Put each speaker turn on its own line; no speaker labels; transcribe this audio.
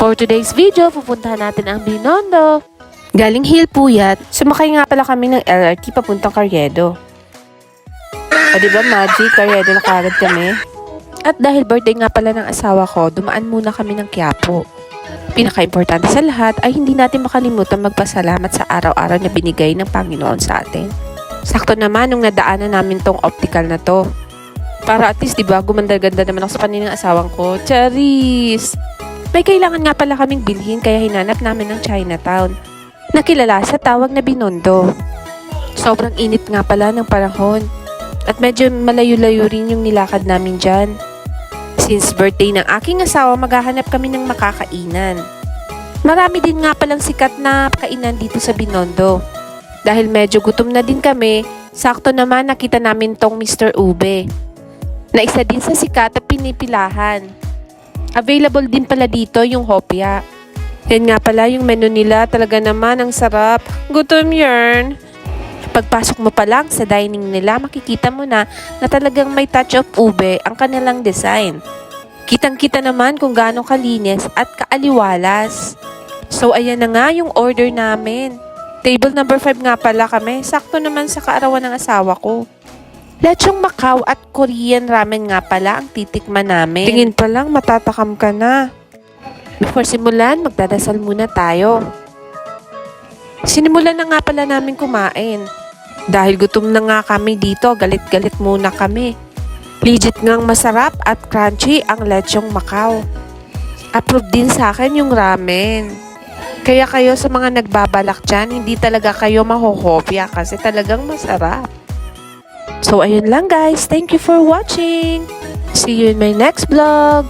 For today's video, pupuntahan natin ang Binondo.
Galing Hilpuyat, sumakay nga pala kami ng LRT papuntang Carriedo. O diba Magic, Carriedo na kagad kami. At dahil birthday nga pala ng asawa ko, dumaan muna kami ng Quiapo. Pinaka-importante sa lahat ay hindi natin makalimutan magpasalamat sa araw-araw na binigay ng Panginoon sa atin. Sakto naman nung nadaanan namin tong optical na to. Para at least diba, gumanda-ganda naman ako sa paningin ng asawang ko. Charis! May kailangan nga pala kaming bilhin kaya hinanap namin ng Chinatown. Nakilala sa tawag na Binondo. Sobrang init nga pala ng panahon. At medyo malayo-layo rin yung nilakad namin dyan. Since birthday ng aking asawa, maghahanap kami ng makakainan. Marami din nga palang sikat na kainan dito sa Binondo. Dahil medyo gutom na din kami, sakto naman nakita namin tong Mr. Ube. Na isa din sa sikat at pinipilahan. Available din pala dito yung hopya. Yan nga pala yung menu nila, talaga naman ang sarap. Gutom yarn! Pagpasok mo pa lang sa dining nila, makikita mo na talagang may touch of ube ang kanilang design. Kitang-kita naman kung gaano kalinis at kaaliwalas. So ayan na nga yung order namin. Table number 5 nga pala kami, sakto naman sa kaarawan ng asawa ko. Lechong Macau at Korean ramen nga pala ang titikman namin. Tingin pa lang matatakam ka na. Before simulan, magdadasal muna tayo. Sinimulan na nga pala namin kumain. Dahil gutom na nga kami dito, galit-galit muna kami. Legit ngang masarap at crunchy ang Lechong Macau. Approve din sa akin yung ramen. Kaya kayo sa mga nagbabalak dyan, hindi talaga kayo mahuhopya kasi talagang masarap. So ayun lang guys, thank you for watching. See you in my next vlog.